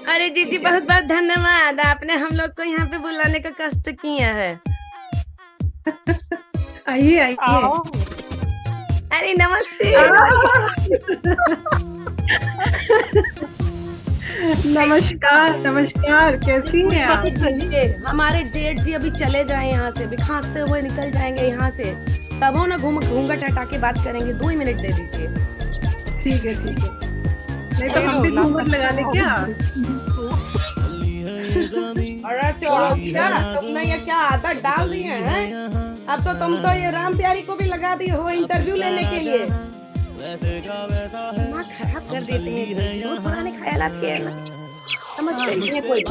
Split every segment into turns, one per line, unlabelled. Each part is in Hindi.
अरे जीजी, बहुत बहुत धन्यवाद, आपने हम लोग को यहाँ पे बुलाने का कष्ट किया है।
आइए आइए।
आओ।
अरे नमस्ते।
नमस्कार नमस्कार, कैसी हैं आप?
ये हमारे जेठ जी अभी चले जाए यहाँ से, अभी खांसते हुए निकल जाएंगे यहाँ से, तब हो ना घूंघट हटा के बात करेंगे। 2 ही मिनट दे दीजिए।
ठीक है ठीक है। नहीं तो हम भी घूंघट लगा ले क्या?
अरे चलो क्या तुमने ये क्या आदत डाल दी है? अब तो तुम तो ये राम प्यारी को भी लगा दी हो इंटरव्यू लेने के लिए। दिमाग खराब कर देते हैं, बहुत पुराने ख्यालात के है ना, समझते नहीं है कोई।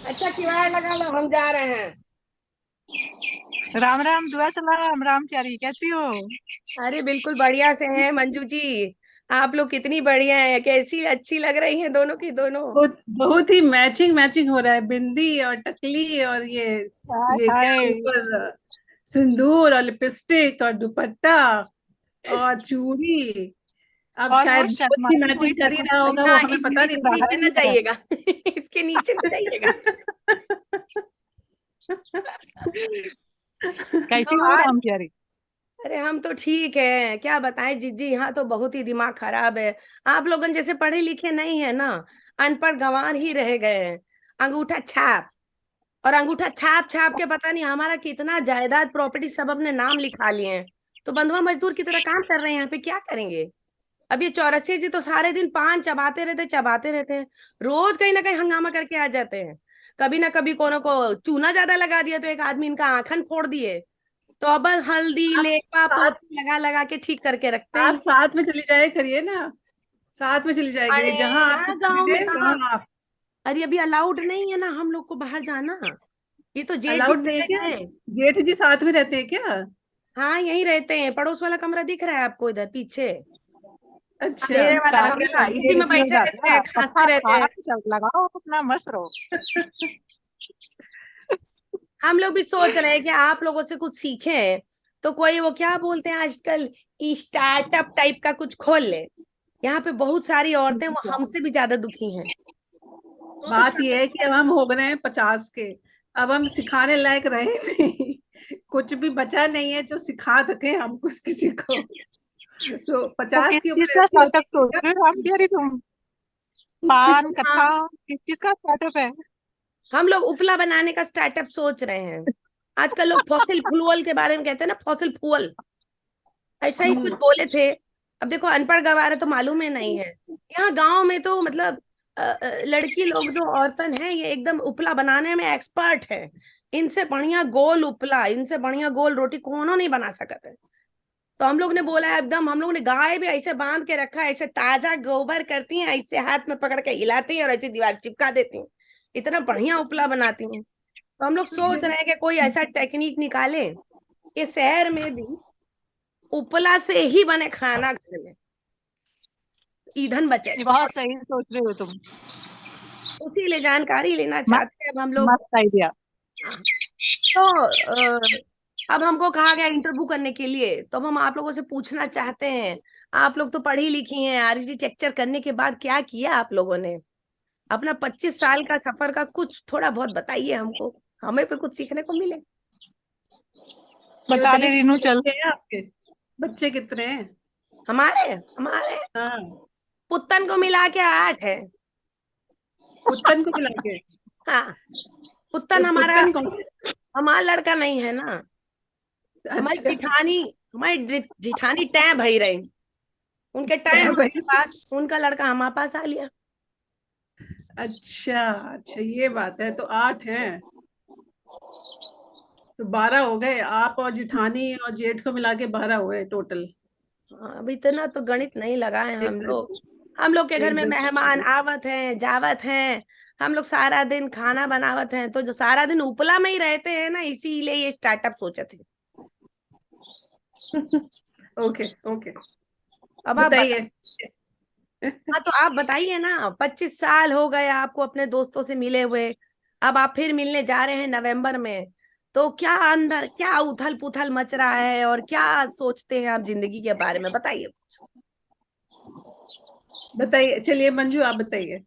अच्छा किराया लगा लो, हम जा रहे हैं।
राम राम, दुआ सलाम। राम प्यारी, कैसी हो?
अरे बिल्कुल बढ़िया से हैं मंजू जी। आप लोग कितनी बढ़िया हैं, कैसी अच्छी लग रही हैं दोनों की दोनों।
बहुत बहुत ही मैचिंग मैचिंग हो रहा है, बिंदी और टकली और
हाय
ये क्या
हाय।
ऊपर सिंदूर और लिपस्टिक और दुपट्टा और चूड़ी। अब
और वो
शायद बहुत ही
शर्माती हुई
मैचिंग कर ही
शक्ल
रहा
से
होगा, वो
हाँ,
हमें
इसके
पता नहीं
इसके
रहा
नीचे
है
न
मेरा।
जाइएगा। इसके नीचे न जाइएगा।
कैसी
तो
हो
आज,
राम प्यारी?
अरे हम तो ठीक है, क्या बताएं जीजी, यहाँ तो बहुत ही दिमाग खराब है। आप लोगन जैसे पढ़े लिखे नहीं है ना, अनपढ़ गंवार ही रह गए हैं। अंगूठा छाप, और अंगूठा छाप छाप के पता नहीं हमारा कितना जायदाद प्रॉपर्टी सब अपने नाम लिखा लिए हैं। तो बंधुआ मजदूर की तरह काम कर रहे हैं यहाँ पे, क्या करेंगे। अब ये चौरसिया जी तो सारे दिन पान चबाते रहते हैं। रोज कहीं ना कहीं हंगामा करके आ जाते हैं। कभी ना कभी कोनो को चूना ज्यादा लगा दिया तो एक आदमी इनका आंखन फोड़ दिए। तो अब हल्दी
आप
लेपा
साथ
पोती लगा लगा के ठीक करके रखते
आप
हैं।
साथ में चली जाया करिए ना, साथ में चली जाया
अरे
करिए, जहाँ आपको
यहाँ गांव में
मिले
कहाँ,
वहाँ आप।
अरे अभी अलाउड नहीं है ना हम लोग को बाहर जाना। ये तो जेठ जी
अलाउड नहीं है
चले
क्या?
गए।
जेठ जी साथ में रहते हैं क्या?
हाँ यहीं रहते हैं, पड़ोस वाला कमरा दिख रहा है आपको इधर पीछे,
अच्छा।
अंधेरे वाला
साथ
कमरा,
में
इसी में
बेइज्जती हो
बैठे रहते
जाता
हैं,
है,
खांसते
अच्छा
रहते
खाना
हैं।
तो चल लगाओ, अपना मस्त रहो।
हम लोग भी सोच रहे हैं कि आप लोगों से कुछ सीखें, तो कोई वो क्या बोलते हैं आजकल, स्टार्टअप टाइप का कुछ खोल ले। यहाँ पे बहुत सारी औरतें वो हमसे भी ज्यादा दुखी हैं। तो
बात
चाहते
यह है कि अब हम हो गए हैं 50 के। अब हम सिखाने लायक रहे नहीं। कुछ भी बचा नहीं है जो सिखा सके हम कुछ किसी को। तो
तो
50
किस
की
चीज
उम्र
का
ऐसी
स्टार्टअप
होती
सोच
है
रहे हो राम प्यारी तुम?
क्या?
पान
हाँ,
कत्था, किस चीज का स्टार्टअप है?
हम लोग उपला बनाने का स्टार्टअप सोच रहे हैं। आजकल लोग फॉसिल फ्यूल के बारे में कहते हैं ना, फॉसिल फ्यूल, ऐसा ही कुछ
हम्म।
बोले थे। अब देखो अनपढ़ गवार है तो मालूम ही नहीं है। यहाँ गांव में तो मतलब लड़की लोग जो औरतन है ये एकदम उपला बनाने में एक्सपर्ट है। इनसे बढ़िया गोल उपला, इनसे बढ़िया गोल रोटी कोनो नहीं बना सकते है। तो हम लोग ने बोला है, एकदम हम लोग ने गाय भी ऐसे बांध के रखा है, ऐसे ताजा गोबर करती हैं, ऐसे हाथ में पकड़ के हिलाती हैं और ऐसे दीवार चिपका देती हैं। इतना बढ़िया उपला बनाती हैं। तो हम लोग सोच रहे हैं कि कोई ऐसा टेक्निक निकाले कि शहर में भी उपला से ही बने खाना घर में, ईंधन बचे।
ये बहुत सही सोच रहे हो तुम।
उसी लिए जानकारी लेना
मस्त,
चाहते हैं अब हम लोग।
मस्त आइडिया।
हाँ, तो अब हमको कहा गया इंटरव्यू करने के लिए, तो अब हम आप लोगों से पूछना चाहते हैं। आप लोग तो पढ़ी लिखी हैं, आर्किटेक्चर करने के बाद क्या किया आप लोगों ने, अपना 25 साल का सफर का कुछ थोड़ा बहुत बताइए हमको, हमें पे कुछ सीखने को मिले।
ये
बता
बताइए,
दे रीनू,
कितने
चल।
बच्चे हैं आपके? बच्चे कितने हैं?
हमारे हमारे
हाँ।
पुत्तन को मिला के 8 है।
पुत्तन को मिला के?
हाँ, पुत्तन हमारा,
पुत्तन कौन?
हमारा लड़का नहीं है ना। हमारी
अच्छा।
जिठानी, जिठानी टै भई रही, उनके टै होने के
भाई।
बाद उनका लड़का हमारे पास आ लिया।
अच्छा अच्छा, ये बात है, तो 8 हैं। तो 12 हो गए, आप और जिठानी और जेठ को मिला के 12 हुए टोटल।
हाँ, अब इतना तो गणित नहीं लगाए
एक
हम लोग।
मिनट,
हम लोग के घर
एक
में मेहमान
मिनट।
आवत हैं जावत हैं, हम लोग सारा दिन खाना बनावत हैं, तो जो सारा दिन उपला में ही रहते हैं ना, इसीलिए ये स्टार्टअप सोचे थे।
Okay okay.
अब आप बता,
बताइए।
हाँ तो आप बताइए ना, 25 साल हो गए आपको अपने दोस्तों से मिले हुए, अब आप फिर मिलने जा रहे हैं नवंबर में। तो क्या अंदर क्या उथल पुथल मच रहा है, और क्या सोचते हैं आप जिंदगी के बारे में, बताइए कुछ।
बताइए, चलिए मंजू आप बताइए।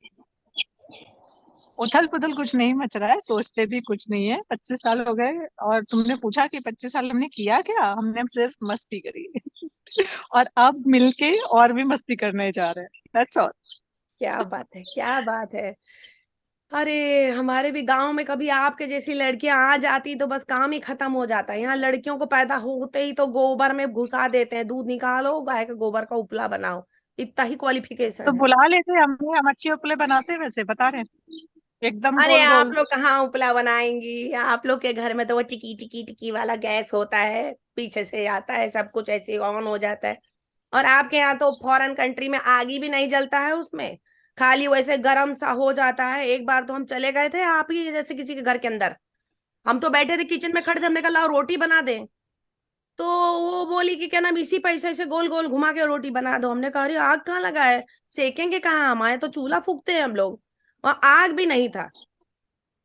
उथल पुथल कुछ नहीं मच रहा है, सोचते भी कुछ नहीं है। 25 साल हो गए और तुमने पूछा कि 25 साल हमने किया क्या? हमने सिर्फ मस्ती करी और अब मिलके और भी मस्ती करने जा रहे हैं, दैट्स ऑल।
क्या बात है, क्या बात है। अरे हमारे भी गांव में कभी आपके जैसी लड़कियां आ जाती तो बस काम ही खत्म हो जाता है। यहाँ लड़कियों को पैदा होते ही तो गोबर में घुसा देते हैं, दूध निकालो गाय के गोबर का उपला बनाओ, इतना ही
तो
क्वालिफिकेशन है।
बुला लेते हमने, हम अच्छे उपले बनाते वैसे, बता रहे हैं। एकदम
अरे
गोल
आप
गोल।
लोग कहाँ उपला बनाएंगी, आप लोग के घर में तो वो टिकी टिकी टिकी वाला गैस होता है, पीछे से आता है, सब कुछ ऐसे ऑन हो जाता है। और आपके यहाँ तो फॉरेन कंट्री में आग ही भी नहीं जलता है उसमें, खाली वैसे गरम सा हो जाता है। एक बार तो हम चले गए थे आप ही जैसे किसी के घर के अंदर, हम तो बैठे थे किचन में खड़े थे, हमने कहा लाओ रोटी बना दें। तो वो बोली कि क्या नाम, इसी पैसे से गोल गोल घुमा के रोटी बना दो। हमने कहा अरे आग कहाँ लगा है, सेकेंगे कहाँ, हमारे तो चूल्हा फूकते हैं हम लोग, वहां आग भी नहीं था।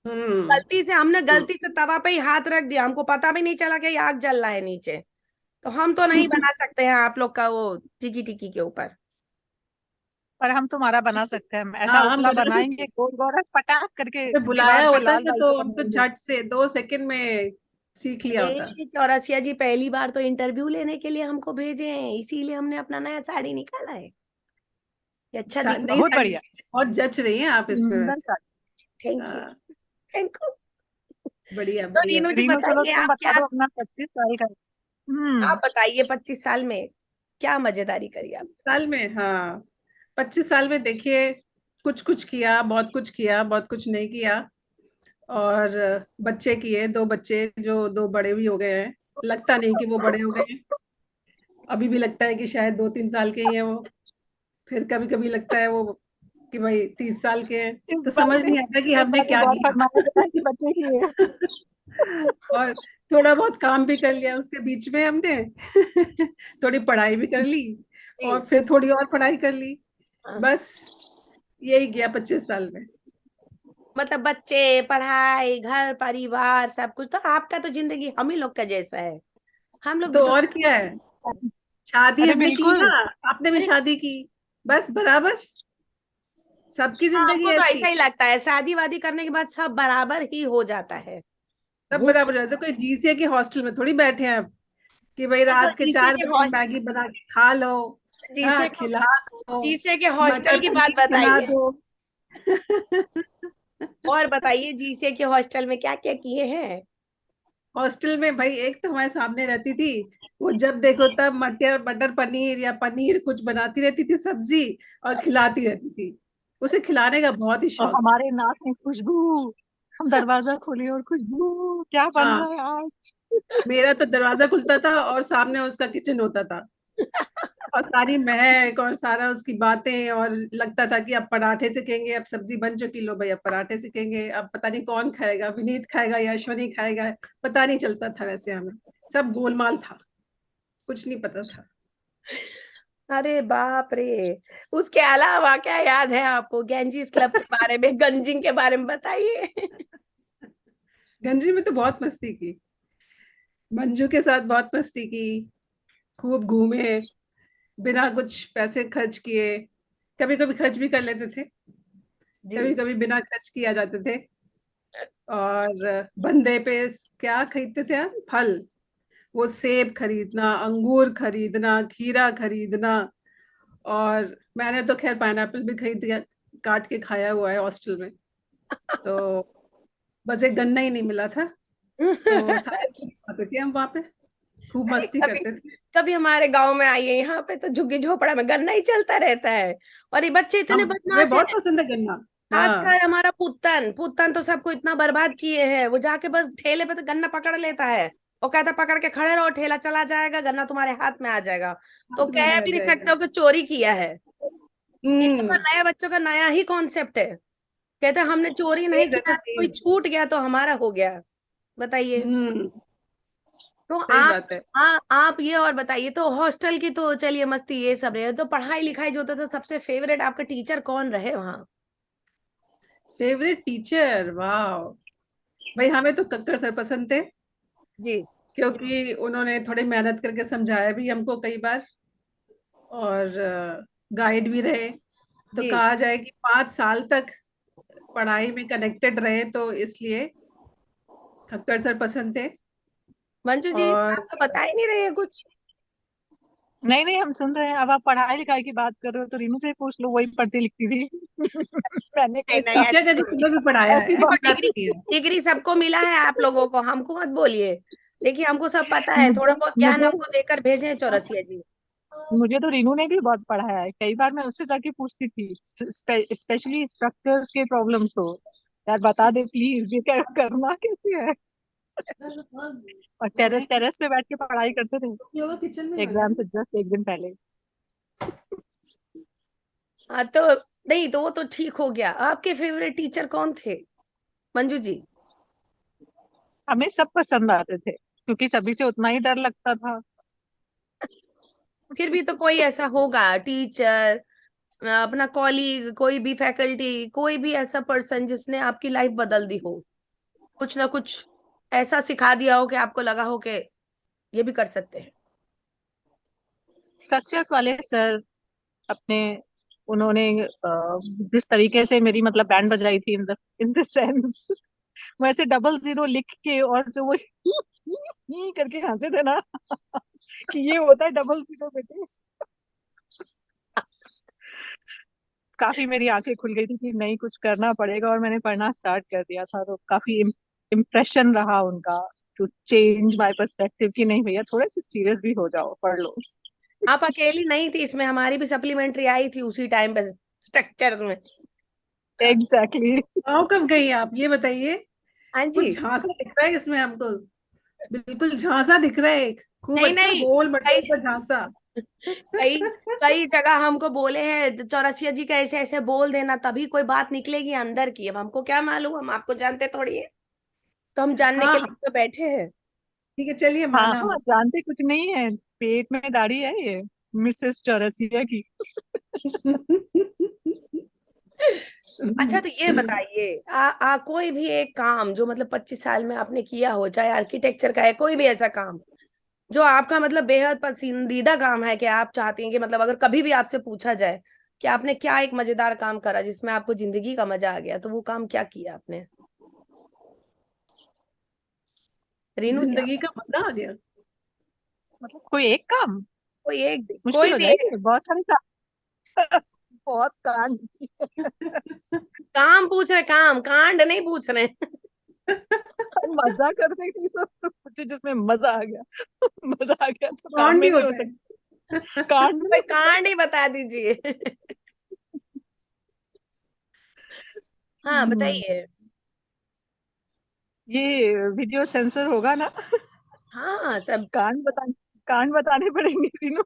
हम्म।
गलती से हमने गलती से तवा पे ही हाथ रख दिया, हमको पता भी नहीं चला कि आग जल रहा है नीचे। तो हम तो नहीं बना सकते हैं आप लोग का वो टिकी टिकी के ऊपर।
पर हम तुम्हारा बना सकते हैं, हम ऐसा
हाँ हम
उपला
बना सकते
बनाएंगे
हैं।
गोल गोल पटाख करके
हमें बुलाया
दीवार पे
होता
लाल
ना
लाल
तो
से
हम तो
बनाएंगे।
झट से 2 सेकंड में सीख लिया होता।
अरे चौरसिया जी पहली बार तो इंटरव्यू लेने के लिए हमको भेजे हैं, इसीलिए हमने अपना नया साड़ी निकाला है, ये अच्छा दिख रहा
नई
बहुत
साड़ी
बढ़िया,
बहुत जच रही हैं आप इसमें
सुंदर
वैसे।
सा।
है। थैंक यू,
हाँ,
थैंक यू।
बढ़िया
तो
बढ़िया।
रीनू जी
रीनू चलो
बताइए
तुम
आप
बता
क्या,
दो अपना 25 साल का।
आप बताइए 25 साल में क्या मजेदारी करी आप।
साल में, हाँ, 25 साल में देखिए, कुछ कुछ किया, बहुत कुछ किया, बहुत कुछ नहीं किया। और बच्चे किए, 2 बच्चे जो 2 बड़े भी हो गए हैं। लगता नहीं कि वो बड़े हो गए हैं, अभी भी लगता है कि शायद 2-3 साल के ही हैं वो। फिर कभी कभी लगता है वो कि भाई 30 साल के हैं।
इस
तो
बार
समझ
भी
नहीं आता कि
इस
हमने
बार भी
क्या
बहुत
किया।
फरमाया गया कि बच्चे की है।
और थोड़ा बहुत काम भी कर लिया उसके बीच में हमने। थोड़ी पढ़ाई भी कर ली,
जी।
और फिर थोड़ी और पढ़ाई कर ली।
हाँ।
बस यही गया 25 साल में।
मतलब बच्चे, पढ़ाई, घर परिवार सब कुछ, तो आपका तो जिंदगी हम ही लोग का जैसा है। हम लोग भी
तो
तो,
और क्या है, शादी
अरे
हमने की ना,
बिल्कुल।
आपने भी
अरे
शादी की, बस बराबर। सबकी
हाँ,
जिंदगी
हमको तो
ऐसी,
ऐसा ही लगता है, शादी वादी करने के बाद सब बराबर ही हो जाता है।
सब
घूम,
बराबर रहते। कोई जीसीए के हॉस्टल में थोड़ी बैठे हैं अब, कि भाई
तो
रात के
जीसीए
4 बजे मैगी बना के खा लो, हाँ
जीसीए
खिला दो,
जीसीए के
मटर
हॉस्टल की बात
पनीर खिला
बताइए।
दो।
और बताइए जीसीए के हॉस्टल में क्या क्या किए हैं।
हॉस्टल में भाई एक तो हमारे सामने रहती थी, वो जब देखो तब मटर मटर पनीर या पनीर कुछ बनाती रहती थी सब्जी, और खिलाती रहती थी। उसे खिलाने का बहुत ही
और
शौक था।
हमारे नाक में खुशबू, हम दरवाजा खोले और खुशबू, क्या बन
हाँ,
रहा है आज?
मेरा तो दरवाजा खुलता था और सामने उसका किचन होता था, और सारी महक और सारा उसकी बातें, और लगता था कि अब पराठे सेकेंगे, अब सब्जी बन चुकी, लो भाई अब पराठे सेकेंगे, अब पता नहीं कौन खाएगा, विनीत खाएगा या अश्वनी खाएगा, पता नहीं चलता था। वैसे हमें सब गोलमाल था, कुछ नहीं पता था।
अरे बाप रे, उसके अलावा क्या याद है आपको गैंजीज क्लब के बारे में, गंजिंग के बारे में बताइए।
गंजी में तो बहुत मस्ती की, मंजू के साथ बहुत मस्ती की, खूब घूमे, बिना कुछ पैसे खर्च किए। कभी कभी खर्च भी कर लेते थे,
जी।
कभी कभी बिना खर्च किया जाते थे। और बंदे पे क्या खरीदते थे हम, फल, वो सेब खरीदना, अंगूर खरीदना, खीरा खरीदना। और मैंने तो खैर पाइनएप्पल भी खरीद के काट के खाया हुआ है हॉस्टल में। तो बस एक गन्ना ही नहीं मिला था, तो सारे फ्रूट खाते थे हम वहां पे, खूब
अरे
मस्ती
कभी,
करते थे।
कभी हमारे गांव में आइए, यहाँ पे तो झुग्गी झोपड़ा में गन्ना ही चलता रहता है। और ये बच्चे इतने
हम, हमें
बदमाश
बहुत
है,
पसंद है गन्ना। हाँ,
खासकर हमारा पुत्तन, पुत्तन तो सबको इतना बर्बाद किए हैं, वो जाके बस ठेले पे तो गन्ना पकड़ लेता है, वो कहता पकड़ के खड़े रहो, ठेला चला जाएगा, गन्ना तुम्हारे हाथ में आ जाएगा। तो
हाथ में
कह
आ
भी नहीं सकते
जाएगा।
हो कि चोरी किया है। इन लोग का
हम्म।
नया बच्चों का नया ही कॉन्सेप्ट है, कहते हैं हमने चोरी नहीं
तेज है
किया,
ना,
कोई
तेज।
छूट गया तो हमारा हो गया। बताइए।
हम्म।
तो
सही बात है।
आप ये और बताइए, तो हॉस्टल की तो चलिए मस्ती ये सब रहे, तो पढ़ाई लिखाई जो होता था, सबसे फेवरेट आपका टीचर कौन रहे वहाँ।
फेवरेट टीचर, वाह, भाई हमें तो कक्कर सर पसंद थे,
जी।
क्योंकि उन्होंने थोड़ी मेहनत करके समझाया भी हमको कई बार, और गाइड भी रहे। तो
जी।
कहा जाए कि 5 साल तक पढ़ाई में कनेक्टेड रहे, तो इसलिए खक्कर सर पसंद थे।
मंजू जी
और
आप तो बता ही नहीं रहे हैं कुछ।
नहीं नहीं, हम सुन रहे हैं। अब आप पढ़ाई लिखाई की बात कर रहे हो तो रीनू से ही पूछ लो, वही पढ़ती लिखती थी। मैंने
नहीं
कहीं
नहीं,
कहा
अच्छा
ऐसी
अच्छा,
तो नहीं
तुम्हें भी पढ़ाया
ऐसी
है,
देखो।
ऐसी
बात।
बात
डिग्री
नहीं है।
डिग्री सबको मिला है, आप लोगों को, हमको मत बोलिए। देखिए हमको सब पता है, थोड़ा
मुझे
बहुत ज्ञान
मुझे
हमको देकर भेजे हैं चौरसिया जी।
मुझे तो रीनू ने भी बहुत पढ़ाया है। कई बार मैं उससे जाके पूछती थी, स्पेशली स्ट्रक्चर्स के प्रॉब्लम्स हो, यार बता दे प्लीज, ये क्या करना कैसे है। और टेरेस टेरेस पे बैठ के पढ़ाई करते थे
योगा किचन में बना
एग्जाम
है।
से जस्ट एक दिन पहले।
हाँ तो नहीं, तो वो तो ठीक हो गया। आपके फेवरेट टीचर कौन थे मंजू जी?
हमें सब पसंद आते थे क्योंकि सभी से उतना ही डर लगता था।
फिर भी तो कोई ऐसा होगा टीचर, अपना कॉलीग, कोई भी फैकल्टी, कोई भी ऐसा पर्सन जिसने आपकी लाइफ बदल दी हो, कुछ ना कुछ ऐसा सिखा दिया हो कि आपको लगा हो कि ये भी कर सकते हैं।
स्ट्रक्चर्स वाले सर अपने, उन्होंने जिस तरीके से मेरी मतलब बैंड बजाई थी, इन द सेंस, वैसे डबल जीरो लिख के और जो वो ही करके हंसे थे ना, कि ये होता है डबल जीरो बेटे। काफी मेरी आंखें खुल गई थी कि नहीं कुछ करना पड़ेगा, और मैंने पढ़ना स्टार्ट कर दिया था। तो काफी इम्प्रेशन रहा उनका, टू चेंज माय पर्सपेक्टिव कि नहीं भैया थोड़ा सा सीरियस भी हो जाओ, पढ़ लो।
आप अकेली नहीं थी इसमें, हमारी भी सप्लीमेंट्री आई थी उसी टाइम पे स्ट्रक्चर में।
Exactly exactly.
गाँव कब गई आप, ये बताइए।
हाँ जी।
कुछ झांसा दिख रहा है इसमें हमको, बिल्कुल झांसा दिख रहा है, एक खूब
नहीं
अच्छा
नहीं,
गोल
कई
मटोल पर झांसा।
कई कई जगह हमको बोले हैं चौरसिया जी का ऐसे ऐसे बोल देना तभी कोई बात निकलेगी अंदर की। अब हमको क्या मालूम, हम आपको जानते थोड़ी है, तो हम जानने
हाँ
के
हाँ,
लिए तो बैठे हैं।
ठीक है, चलिए
हाँ
माना हम।
जानते कुछ नहीं है, पेट में दाढ़ी है ये मिसेस चौरसिया की।
अच्छा तो ये बताइए, कोई भी एक काम जो मतलब 25 साल में आपने किया हो, चाहे आर्किटेक्चर का है, कोई भी ऐसा काम जो आपका मतलब बेहद पसंदीदा काम है, कि आप चाहती हैं कि मतलब अगर कभी भी आपसे पूछा जाए कि आपने क्या एक मजेदार काम करा जिसमें आपको जिंदगी का मजा आ गया, तो वो काम क्या किया आपने? रीनू जी आप
जिंदगी का मजा आ गया।
मतलब कोई एक काम,
कोई एक दिन,
मुश्किल
कोई
हो
भी
जाएगी,
एक
बहुत सारे काम। बहुत कांड।
काम पूछ रहे, काम कांड नहीं पूछ रहे।
मजा करने की तो मुझे जिसमें मजा आ गया, मजा आ गया तो काम
कौन भी
में नहीं हो
होता है।
सकता। कांड
कोई
में
कांड ही बता दीजिए। हाँ
हम्म,
बताइए।
ये वीडियो सेंसर होगा ना।
हाँ सब।
कांड कांड बताने पड़ेंगे तीनों।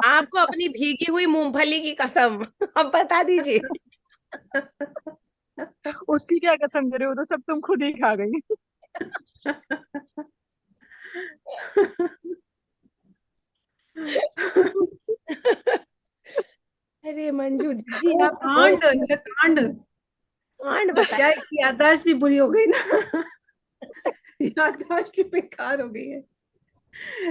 आपको अपनी भीगी हुई मूंगफली की कसम, अब बता दीजिए।
उसकी क्या कसम दे रहे हो, तो सब तुम खुद ही खा गई।
अरे मंजू जी
ओ
आप तो
कांड,
बहुत
अच्छा कांड।
कांड
क्या
बताए।
इसकी याददाश्त भी बुरी हो गई ना। याददाश्त भी बेकार हो गई है।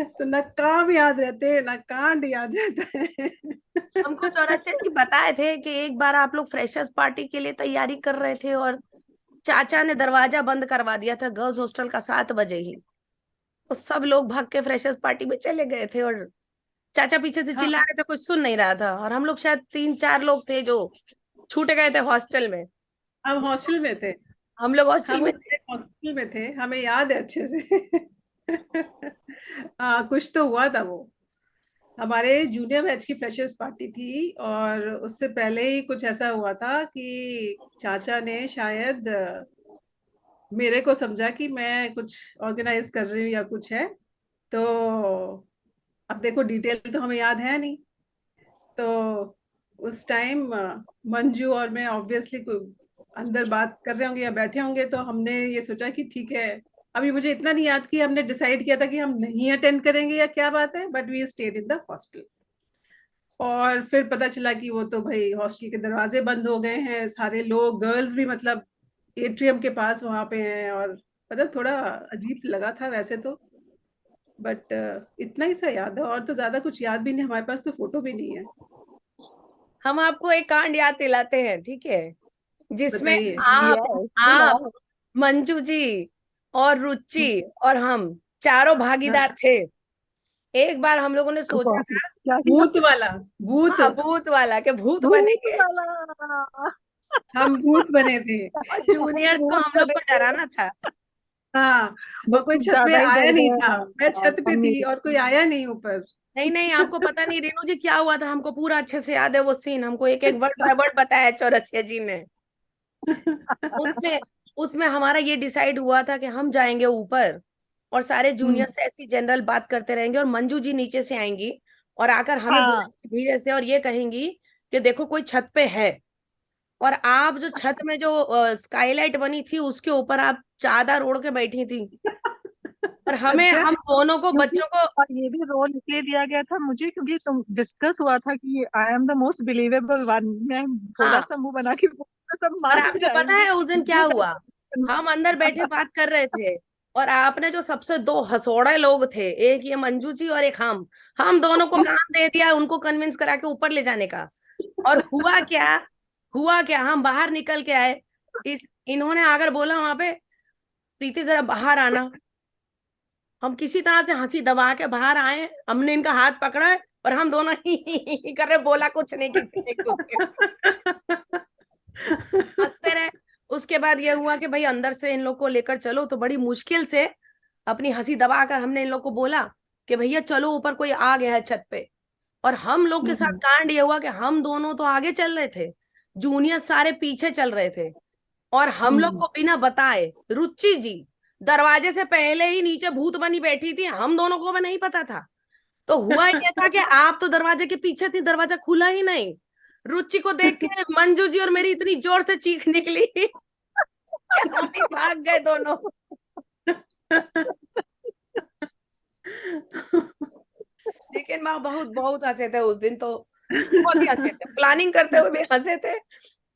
तो न काम याद रहते हैं, न कांड याद रहता है।
हमको चौरसिया जी बताए थे कि एक बार आप लोग फ्रेशर्स पार्टी के लिए तैयारी कर रहे थे और चाचा ने दरवाजा बंद करवा दिया था गर्ल्स हॉस्टल का 7 बजे ही। तो सब लोग भाग के फ्रेशर्स पार्टी में चले गए थे और चाचा पीछे से
हाँ,
चिल्ला रहे थे, कुछ सुन नहीं रहा था, और हम लोग शायद 3-4 लोग थे जो छूट गए थे हॉस्टल में।
हम हॉस्टल में थे।
हम लोग हॉस्टल
हम
में
उस
थे।
टाइम हॉस्टल में थे, हमें याद है अच्छे से। कुछ तो हुआ था वो। हमारे जूनियर बैच की फ्रेशर्स पार्टी थी, और उससे पहले ही कुछ ऐसा हुआ था कि चाचा ने शायद मेरे को समझा कि मैं कुछ ऑर्गेनाइज कर रही हूँ या कुछ है। तो अब देखो, डिटेल तो हमें याद है नहीं। तो उस टाइम मंजू और मैं ऑब्वियसली अंदर बात कर रहे होंगे या बैठे होंगे, तो हमने ये सोचा कि ठीक है। अभी मुझे इतना नहीं याद कि हमने डिसाइड किया था कि हम नहीं अटेंड करेंगे या क्या बात है, but we stayed in the hostel. और फिर पता चला कि वो तो भाई हॉस्टल के दरवाजे बंद हो गए हैं, सारे लोग, गर्ल्स भी मतलब एट्रियम के पास वहां पे हैं, और मतलब थोड़ा अजीब लगा था वैसे तो। बट इतना ही सा याद है, और तो ज्यादा कुछ याद भी नहीं, हमारे पास तो फोटो भी नहीं है।
हम आपको एक कांड याद दिलाते हैं, ठीक है, जिसमें
बताइए।
आप मंजू जी और रुचि और हम चारों
हाँ,
भागीदार थे। एक बार हम लोगों ने सोचा था,
क्या किया?
भूत वाला, भूत,
हाँ, भूत वाला के भूत
भूत
बनेंगे,
वाला।
हम भूत बने थे।
जूनियर्स को
भूत
हम लोग
बने
को
थे।
डराना था।
हाँ,
वो
और कोई
कुछ
छत पे
ज्यादा ही
आया
डर
नहीं
गए
था, मैं
यार,
छत पे
हम नहीं
थी और कोई आया नहीं ऊपर।
नहीं नहीं, आपको पता नहीं रीनू जी क्या हुआ था, हमको पूरा अच्छे से याद है वो सीन, हमको एक एक वर्ड
अच्छा।
बाय वर्ड बताया चौरसिया जी ने। उसमें उसमें हमारा ये डिसाइड हुआ था कि हम जाएंगे ऊपर और सारे जूनियर से ऐसी जनरल बात करते रहेंगे, और मंजू जी नीचे से आएंगी और आकर हमें
हाँ,
बुलाएंगी धीरे से, और ये कहेंगी कि देखो कोई छत पे है, और आप जो छत में जो स्काईलाइट बनी थी उसके ऊपर आप चादर ओढ़ के बैठी थी, और हमें,
अच्छा।
हम दोनों को,
क्योंकि
बच्चों को।
और ये भी रोल इसलिए दिया गया था मुझे क्योंकि तुम डिस्कस हुआ था कि I am the most believable one, मैं थोड़ा
हाँ,
सा मुंह बना के बोलूं तो सब
और
मान
आपको पता
जाएंगे।
है उस दिन क्या
ये
हुआ, हम अंदर बैठे बात कर रहे थे, और आपने जो सबसे दो हसौड़े लोग थे, एक ये मंजू जी और एक हम दोनों को काम दे दिया उनको कन्विंस करा के ऊपर ले जाने का। और हुआ क्या, हम बाहर निकल के आए, इन्होंने आकर बोला वहां पे, प्रीति जरा बाहर आना। हम किसी तरह से हंसी दबा के बाहर आए, हमने इनका हाथ पकड़ा है, और हम दोनों ही कर रहे, बोला कुछ नहीं किसी ने एक दूसरे को, हंसते रहे। उसके बाद ये हुआ कि भाई अंदर से इन लोग को लेकर चलो, तो बड़ी मुश्किल से अपनी हंसी दबाकर हमने इन लोग को बोला कि भैया चलो ऊपर, कोई आ गया है छत पे। और हम लोग के साथ
हम्म,
कांड ये हुआ कि हम दोनों तो आगे चल रहे थे, जूनियर सारे पीछे चल रहे थे, और हम लोग
हम्म।
को बिना बताए रुचि जी दरवाजे से पहले ही नीचे भूत बनी बैठी थी, हम दोनों को भी नहीं पता था। तो हुआ ये था कि आप तो दरवाजे के पीछे थी, दरवाजा खुला ही नहीं, रुचि को देख के मंजू जी और मेरी इतनी जोर से चीख निकली कि हम ही भाग गए दोनों। लेकिन माँ बहुत बहुत हंसे थे उस दिन, तो बहुत ही हंसे थे, प्लानिंग करते हुए भी हंसे थे,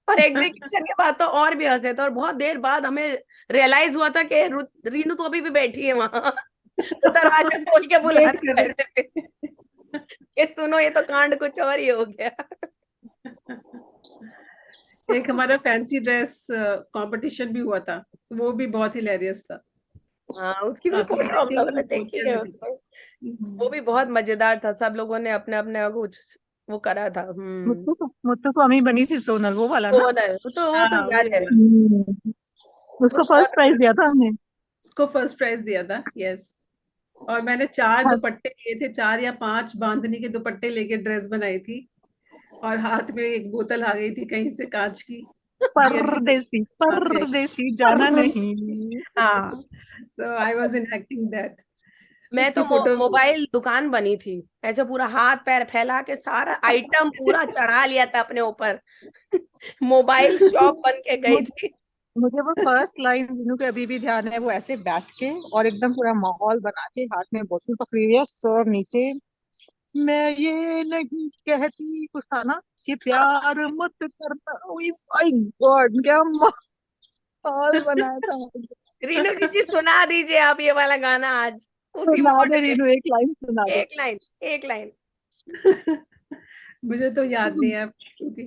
और एग्जीक्यूशन के बाद तो और भी हंसे थे, और बहुत देर बाद हमें रियलाइज हुआ था कि रीनू तो अभी भी बैठी है वहां, तो दरवाजा खोल के
वेट
बुलाने
कर
लगे थे कि सुनो ये तो कांड कुछ और ही हो गया।
रहे। एक हमारा फैंसी ड्रेस कंपटीशन भी हुआ था, वो भी बहुत हिलेरियस था।
हाँ, उसकी भी
काफी,
फोटो
आई
हम लोगों
थिंक
ने देखी
होटल
है
में थी।
उसमें, वो भी बहुत मजेदार था, सब लोगों ने अपने अपने कुछ वो करा था।
मुत्तू स्वामी बनी थी सोनल, वो वाला ना।
वो तो
हाँ,
याद
वही
है,
वाला।
वो
उसको
तो
फर्स्ट
बहुत
प्राइज दिया था हमने।
उसको फर्स्ट प्राइज दिया था, यस। और मैंने 4
हाँ,
दुपट्टे लिए थे, 4 या 5 बांधनी के दुपट्टे लेके ड्रेस बनाई थी, और हाथ में एक बोतल आ गई थी कहीं से कांच की, बियर की बोतल,
परदेसी
वहां से आई।
परदेसी जाना नहीं।
हाँ, तो आई वाज इनएक्टिंग दैट।
मैं
उसकी
तो
फोटो भी।
मोबाइल दुकान बनी थी, ऐसे पूरा हाथ पैर फैला के सारा आइटम पूरा चढ़ा लिया था अपने ऊपर मोबाइल शॉप बन के गई
मुझे
थी।
मुझे वो फर्स्ट लाइन मीनू के अभी भी ध्यान है, वो ऐसे बैठ के और एकदम पूरा माहौल बना के हाथ में बोतल पकड़ी हुई है, सर नीचे, मैं ये नहीं कहती कुछ था ना कि प्यार मत करना। ओए माय गॉड, क्या माहौल बनाया था।
रीनू जी सुना दीजिए आप ये वाला गाना आज, उसी
सुना
मोड
दे
में,
रीनू, एक लाइन सुना दे।
एक लाइन, एक लाइन।
मुझे तो याद नहीं है, क्योंकि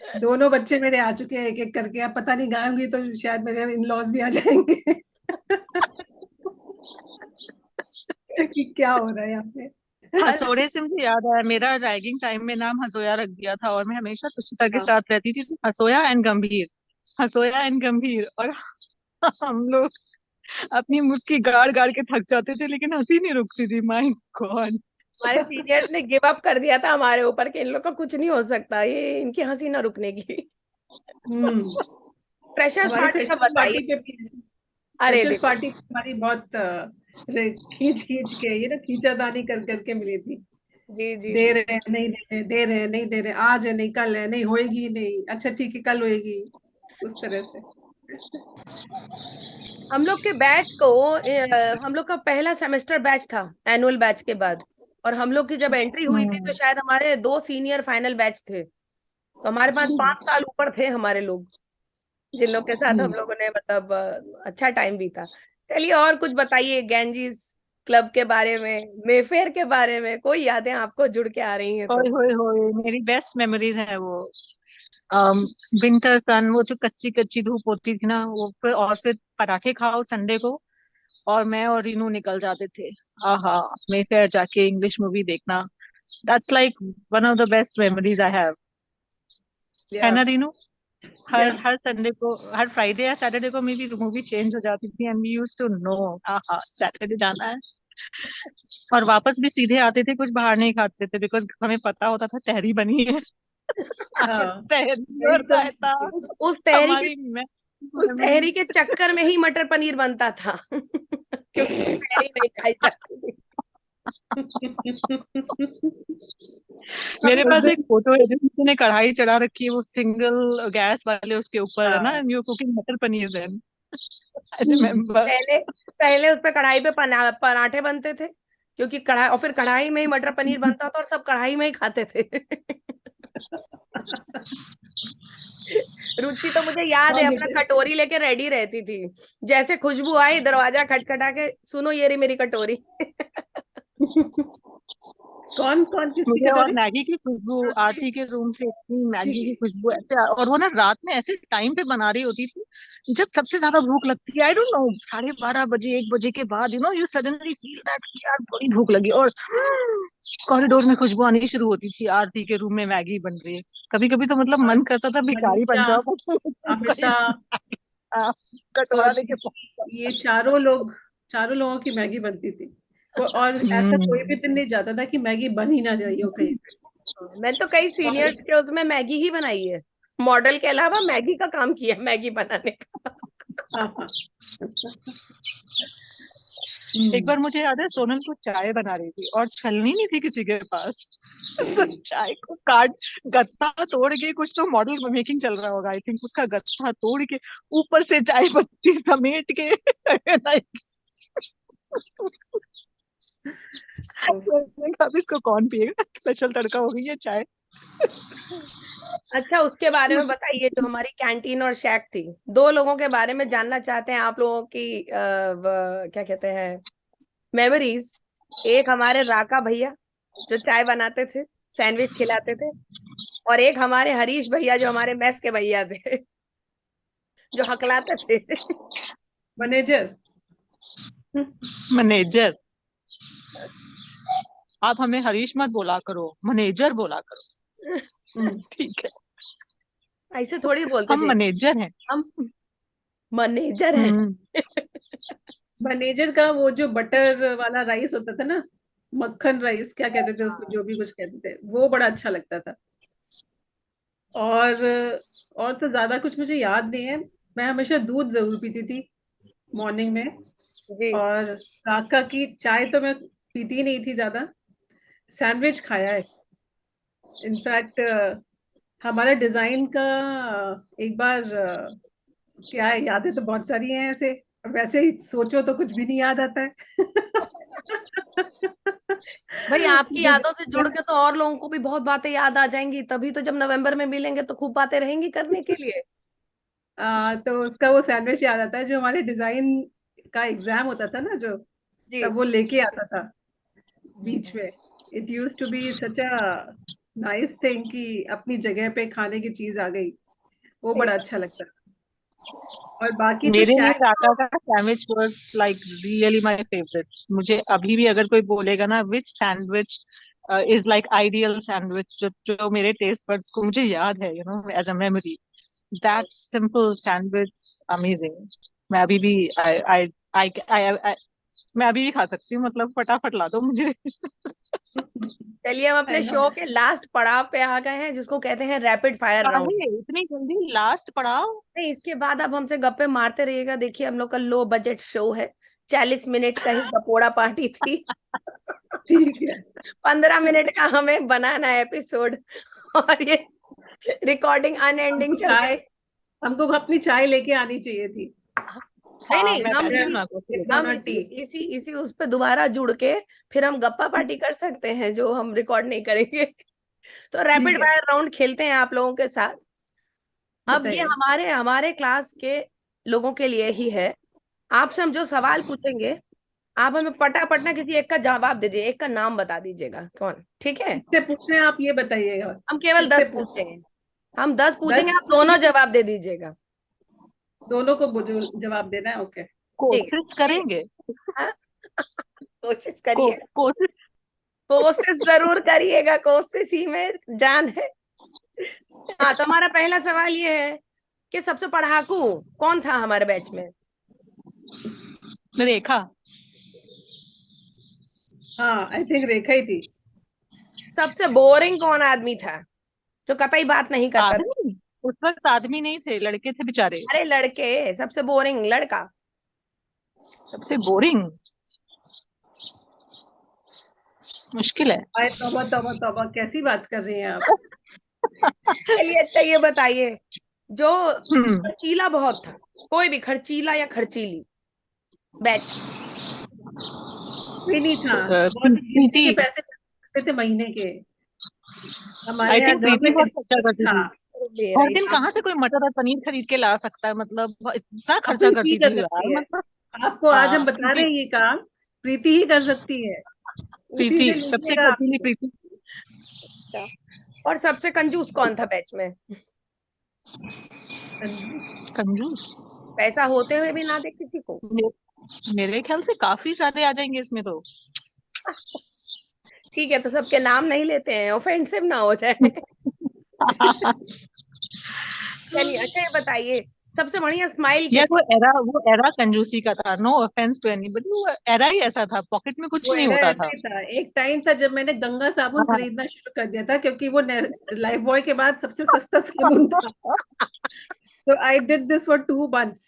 दोनों बच्चे मेरे आ चुके हैं एक एक करके, अब पता नहीं गाऊंगी तो शायद मेरे इन लॉज भी आ जाएंगे कि क्या हो रहा है यहाँ पे।
हथौड़े से मुझे याद आया, मेरा रैगिंग टाइम में नाम हसोया रख दिया था, और मैं हमेशा तुचिता के
हाँ,
साथ रहती थी, तो हसोया एंड गंभीर, हसोया एंड गंभीर। और हम लोग अपनी मुस्की गाड़ गाड़ के थक जाते थे, लेकिन हंसी नहीं रुकती थी। My God.
हमारे सीनियर्स ने गिव अप कर दिया था हमारे ऊपर कि इन लोग का कुछ नहीं हो सकता, ये इनकी हंसी ना रुकने की।
हम्म।
फ्रेशर्स
हमारी
पार्टी का
फ्रेशर्स
बताइए।
पार्टी पे
अरे
फ्रेशर्स
देखो,
पार्टी हमारी बहुत खींच खींच के, ये ना खींचातानी कर करके मिली थी।
जी जी
दे
जी,
रहे हैं नहीं दे रहे, दे रहे हैं नहीं दे रहे, आज है नहीं कल है, नहीं होएगी नहीं, अच्छा ठीक है कल होएगी, उस तरह से।
हम लोग के बैच को हम लोग का पहला सेमेस्टर बैच था एनुअल बैच के बाद, और हम लोग की जब एंट्री हुई थी तो
हम्म।
शायद हमारे 2 सीनियर फाइनल बैच थे, तो हमारे पास 5 साल ऊपर थे हमारे लोग, जिन लोग के साथ हम
हम्म।
लोगों ने मतलब अच्छा टाइम बीता। चलिए और कुछ बताइए, गैंजीज क्लब के बारे में, मेफेयर के बारे में कोई यादें आपको जुड़ के आ रही हैं तो?
होए होए होए, मेरी बेस्ट मेमोरीज है वो। विंटर सन, वो जो कच्ची कच्ची धूप होती थी ना, वो फिर पटाखे खाओ संडे को, और मैं और रीनू निकल जाते थे। आहा, मेफेयर जाके इंग्लिश मूवी देखना, that's like one of the best memories I have. है
या
ना रीनू? हर
या
हर संडे को, हर फ्राइडे या सैटरडे को मेरी मूवी चेंज हो जाती थी, and we used to know, आहा सैटरडे जाना है। और वापस भी सीधे आते थे, कुछ बाहर नहीं खाते थे, बिकॉज हमें पता होता था तहरी बनी है।
हाँ,
तहरी और
एकदम
रायता
उस तहरी के
हमारी
उस तहरी
मेमोरीज।
के चक्कर में ही मटर पनीर बनता था क्योंकि तहरी नहीं खाई जाती थी।
मेरे
उस
पास एक
दिन
फोटो है जिसमें किसी ने कढ़ाई चढ़ा रखी है, वो सिंगल गैस वाले उसके ऊपर है ना,
हाँ,
एंड यू कुकिंग मटर पनीर देन, आई रिमेम्बर।
पहले पहले उस पे कढ़ाई पे पराठे बनते थे, क्योंकि कढ़ाई, और फिर कढ़ाई में ही मटर पनीर बनता था और सब कढ़ाई में ही खाते थे। रुचि तो मुझे याद है
हाँ
अपना
बेटे,
कटोरी लेके रेडी रहती थी, जैसे खुशबू आई दरवाजा खटखटा के, सुनो ये रही मेरी कटोरी।
कौन कौन किसकी
मुझे और
कटोरी?
मैगी की खुशबू,
रुचि,
आरती के रूम से इतनी
रुचि
मैगी
की।
की खुशबू ऐसे, और वो ना रात में ऐसे टाइम पे बना रही होती थी जब सबसे ज्यादा भूख लगती है, आई डोंट नो, 12:30 1 बजे के बाद, यू सडनली फील दैट यार बड़ी भूख लगी, और कॉरिडोर में खुशबू आनी शुरू होती थी, आरती के रूम में मैगी बन रही है। कभी कभी तो मतलब
और
मन करता था भिखारी बन
मनीषा,
जाओ, पर कोई
अमिता
कटोरा
और
लेके
ये चारों लोगों की मैगी बनती थी। और ऐसा कोई भी दिन नहीं जाता था कि मैगी बन ही ना रही हो कहीं पे।
मैं तो कई
और
सीनियर्स के उसमें मैगी ही बनाई है, मॉडल के अलावा मैगी का काम किया है, मैगी बनाने का।
हाँ हाँ।
एक बार मुझे याद है, सोनल को चाय बना रही थी और छलनी नहीं थी किसी के पास, तो चाय को काट, गत्ता तोड़ के, कुछ तो मॉडल मेकिंग चल रहा होगा आई थिंक, उसका गत्ता तोड़ के ऊपर से चाय पत्ती समेट के मैंने कहा, "अब इसको कौन पिएगा, स्पेशल तड़का हो गई है चाय"।
अच्छा, उसके बारे में बताइए, जो हमारी कैंटीन और शैक थी, दो लोगों के बारे में जानना चाहते हैं आप लोगों की, क्या कहते हैं, मेमोरीज। एक हमारे राका भैया जो चाय बनाते थे, सैंडविच खिलाते थे, और एक हमारे हरीश भैया जो हमारे मेस के भैया थे, जो हकलाते थे।
मैनेजर।
मैनेजर? आप हमें हरीश मत बोला करो, मैनेजर बोला करो, ठीक है?
ऐसे थोड़ी बोलते
हम
थे,
मैनेजर हैं।
हम मैनेजर हैं।
हम्म।
मैनेजर का वो जो बटर वाला राइस होता था ना, मक्खन राइस क्या कहते थे उसको, जो भी कुछ कहते थे, वो बड़ा अच्छा लगता था। और और तो ज्यादा कुछ मुझे याद नहीं है। मैं हमेशा दूध जरूर पीती थी मॉर्निंग में।
जी।
और काका की चाय तो मैं पीती नहीं थी ज्यादा। सैंडविच खाया है इनफैक्ट। हमारा डिजाइन का एक बार क्या है, यादें तो बहुत सारी हैं ऐसे, वैसे ही सोचो तो कुछ भी नहीं याद आता है।
भाई आपकी यादों से जुड़
डिजाइन,
के तो और लोगों को भी बहुत बातें याद आ जाएंगी, तभी तो जब नवंबर में मिलेंगे तो खूब बातें रहेंगी करने के लिए।
तो उसका वो सैंडविच याद आता है जो हमारे डिजाइन का एग्जाम होता था ना, जो
जी।
तब वो लेके आता था बीच में। It use to be such a nice thing कि अपनी जगह पे खाने की चीज आ गई, वो
सही
बड़ा
बात।
अच्छा लगता है। और बाकी तो
मेरे लिए
शायद
राका
तो
का sandwich was like really my favourite. मुझे अभी भी अगर कोई बोलेगा ना which sandwich is like ideal sandwich, जो मेरे टेस्ट बड्स को, मुझे याद है as a memory, that simple sandwich amazing. मैं अभी भी आई आई आई आई मैं अभी भी खा सकती हूँ, मतलब फटाफट ला दो मुझे।
चलिए, हम
है
अपने
ना।
शो के लास्ट पड़ाव पे आ गए हैं, जिसको कहते हैं रैपिड फायर राउंड।
काहे इतनी जल्दी लास्ट पड़ाव?
नहीं, इसके बाद अब हमसे गप्पे मारते रहिएगा। देखिए, हम लोग का लो बजट शो है, 40 मिनट का ही गपोड़ा पार्टी थी।
ठीक है।
15 मिनट का हमें बनाना है एपिसोड, और ये रिकॉर्डिंग अनएंडिंग
हमको
चल
चाय,
रही
हमको अपनी चाय लेके आनी चाहिए थी।
है। नहीं
हाँ,
नहीं,
मैं
हम
बैठी हूँ
इसी
ना, कॉफी
इफ
लेके
नॉट
हम
आती
इसी
टी।
इसी इसी उस पे दोबारा जुड़ के फिर हम गप्पा पार्टी कर सकते हैं, जो हम रिकॉर्ड नहीं करेंगे। तो रैपिड
ठीक है,
फायर राउंड खेलते हैं आप लोगों के साथ। अब ये
बताइए।
हमारे हमारे क्लास के लोगों के लिए ही है। आपसे हम जो सवाल पूछेंगे, आप हमें पटापट ना किसी एक का जवाब दे दीजिए, एक का नाम बता दीजिएगा कौन, ठीक है?
किससे पूछे आप ये बताइएगा।
हम केवल
किससे
10
पूछे?
पूछेंगे, हम 10 पूछेंगे,
10
आप दोनों जवाब दे दीजिएगा।
दोनों को जवाब देना है, ओके।
ठीक है,
कोशिश करेंगे।
हाँ? कोशिश करिए,
कोशिश।
कोशिश जरूर करिएगा, कोशिश ही में जान है। हाँ, तो हमारा पहला सवाल ये है कि सबसे पढ़ाकू कौन था हमारे बैच में?
रेखा।
हाँ, आई थिंक रेखा ही थी।
सबसे बोरिंग कौन आदमी था, जो कतई बात नहीं करता था?
आदमी? उस वक्त आदमी नहीं थे, लड़के थे बेचारे।
अरे लड़के, सबसे बोरिंग लड़का।
सबसे बोरिंग मुश्किल है।
आए तौबा तौबा तौबा, कैसी बात कर रही हैं आप।
चलिए, अच्छा ये बताइए, जो
हम्म।
खर्चीला बहुत था, कोई भी खर्चीला या खर्चीली बैच?
कोई नहीं था, बहुत
प्रीति।
के पैसे लगते थे महीने के। हमारे
आई
यहाँ
थिंक प्रीति बहुत खर्चा करती
था।
थी। हर दिन कहाँ से कोई मटर और पनीर खरीद के ला सकता है, मतलब इतना खर्चा
अपन
करती
ही कर
थी यार,
सकती है।
मतलब।
आपको आज हम
हाँ,
बता रहे हैं ये काम प्रीति ही कर सकती है। उसी
प्रीति
से
सबसे
लीजिएगा आप।
खर्चीली प्रीति।
और सबसे कंजूस कौन था बैच में?
कंजूस?
पैसा होते हुए भी ना दे किसी को।
मेरे ख्याल से काफी सारे आ जाएंगे इसमें तो।
ठीक है, तो सबके नाम नहीं लेते हैं, ऑफेंसिव ना हो जाए। चलिए, अच्छा ये बताइए, सबसे बढ़िया स्माइल
यार
किस?
वो एरा कंजूसी का था। नो ऑफेंस टू एनीबॉडी, वो एरा ही ऐसा था, पॉकेट में कुछ
वो
नहीं
एरा
होता
ऐसे
था।
ही था। एक टाइम था जब मैंने गंगा साबुन
हाँ।
खरीदना शुरू कर दिया था, क्योंकि वो लाइफ बॉय के बाद सबसे सस्ता साबुन था। तो I did this for 2 months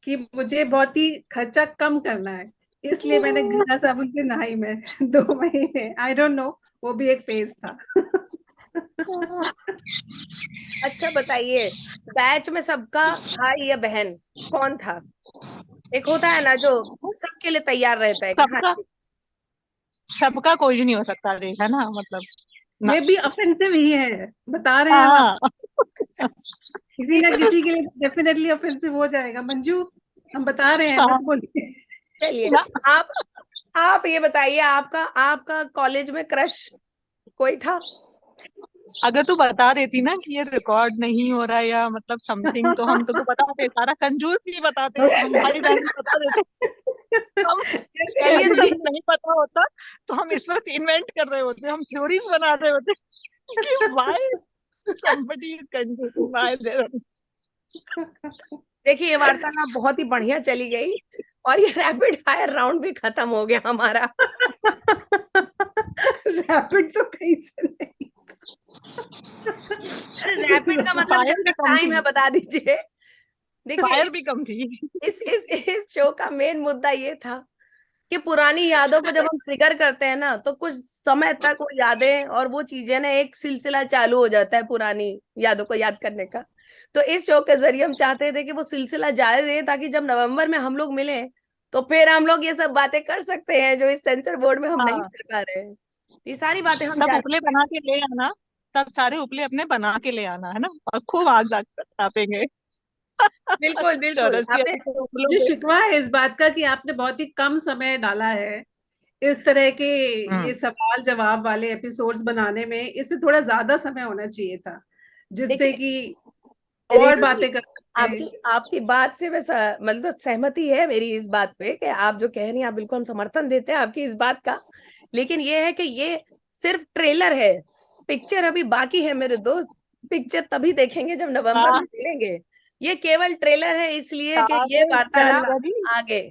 कि मुझे बहुत ही खर्चा कम करना है, इसलिए मैंने गंगा साबुन से नहाई मैं 2 महीने। आई डोंट नो, वो भी एक फेज था।
अच्छा बताइए, बैच में सबका भाई या बहन कौन था? एक होता है ना जो सबके लिए तैयार रहता है कि हाँ
सबका सबका कोई भी नहीं हो सकता, देखा ना, मतलब ना।
ये भी ऑफेंसिव ही है, बता रहे हैं हम
हाँ।
किसी ना किसी के लिए डेफिनेटली ऑफेंसिव हो जाएगा। मंजू, हम बता रहे हैं,
हाँ।
मत बोलिए।
चलिए,
ना।
आप ये बताइए, आपका आपका कॉलेज में क्रश कोई था?
अगर तू बता देती ना कि ये रिकॉर्ड नहीं हो रहा है या मतलब समथिंग, तो हम तुमको बताते। सारा कंजूस नहीं बताते, हम भाई बहन भी बता देते। हम
चलिए
अगर
तो
हमें नहीं पता होता तो हम इस वक्त इन्वेंट कर रहे होते, हम थ्योरीज बना रहे होते कि why somebody is confusing, why there
देखिए, ये वार्तालाप बहुत ही बढ़िया चली गई और ये रैपिड फायर राउंड भी खत्म हो गया हमारा।
रैपिड तो कहीं से नहीं।
रैपिड का मतलब
फायर
जब
भी
तक
कम
टाइम
थी,
है बता दीजिए। देखिए,
फायर भी कम थी।
इस शो का मेन मुद्दा ये था कि पुरानी यादों को जब हम ट्रिगर करते हैं ना, तो कुछ समय तक वो यादें और वो चीजें ना, एक सिलसिला चालू हो जाता है पुरानी यादों को याद करने का। तो इस शो के जरिए हम चाहते थे कि वो सिलसिला जारी रहे, ताकि जब नवंबर में हम लोग मिले तो फिर हम लोग ये सब बातें कर सकते हैं जो इस सेंसर बोर्ड में हम नहीं
हाँ,
कर पा रहे हैं। ये सारी बातें हम
तब
चाहते
उपले बना के ले आना, तब सारे उपले अपने बना के ले आना, है ना, और खूब आग तापेंगे।
बिल्कुल बिल्कुल।
चौरसिया
आपने
के उपलों
मुझे
पे।
शिकवा है इस बात का कि आपने बहुत ही कम समय डाला है इस तरह के ये सवाल जवाब वाले एपिसोड्स बनाने में। इससे थोड़ा ज्यादा समय होना चाहिए था, जिससे
देखिए,
कि और
रेणु जी,
बातें कर सकते हैं।
आपकी आपकी बात से मैं मतलब सहमति है मेरी इस बात पे कि आप जो कह रही हैं, आप बिल्कुल हम समर्थन देते हैं आपकी इस बात का। लेकिन ये है कि ये सिर्फ ट्रेलर है, पिक्चर अभी बाकी है मेरे दोस्त। पिक्चर तभी देखेंगे जब नवंबर में
हाँ,
मिलेंगे। ये केवल ट्रेलर है, इसलिए कि ये
सारे
वार्तालाप
इंशाल्लाह,
आगे।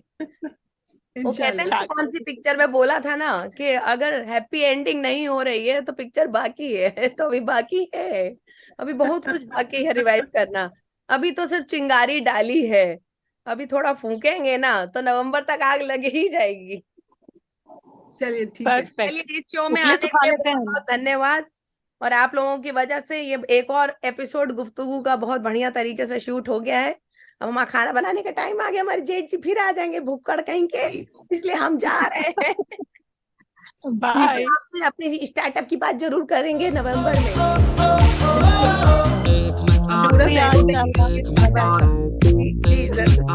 वो कहते हैं ना,
इंशाल्लाह।
कौन सी पिक्चर में बोला था ना कि अगर हैप्पी एंडिंग नहीं हो रही है तो पिक्चर बाकी है। तो अभी बाकी है, अभी बहुत कुछ बाकी है रिवाइव करना। अभी तो सिर्फ चिंगारी डाली है, अभी थोड़ा फूकेंगे ना तो नवंबर तक आग लग ही जाएगी।
चलिए ठीक है।
चलिए,
परफेक्ट।
इस शो में
उपले
आने
सुखा
के लिए
लेते हैं
बहुत
हम।
बहुत धन्यवाद। और आप लोगों की वजह से ये एक और एपिसोड गुफ्तगू का बहुत बढ़िया तरीके से शूट हो गया है। अब हमारा खाना बनाने का टाइम आ गया, हमारे जेठ जी फिर आ जाएंगे भूखड़ कहीं के, इसलिए हम जा रहे हैं।
बाय।
आपसे अपनी स्टार्टअप की बात जरूर करेंगे नवंबर में।
पूरा
शुक्रिया,
सेट
इंशाल्लाह।
जी जी जरूर।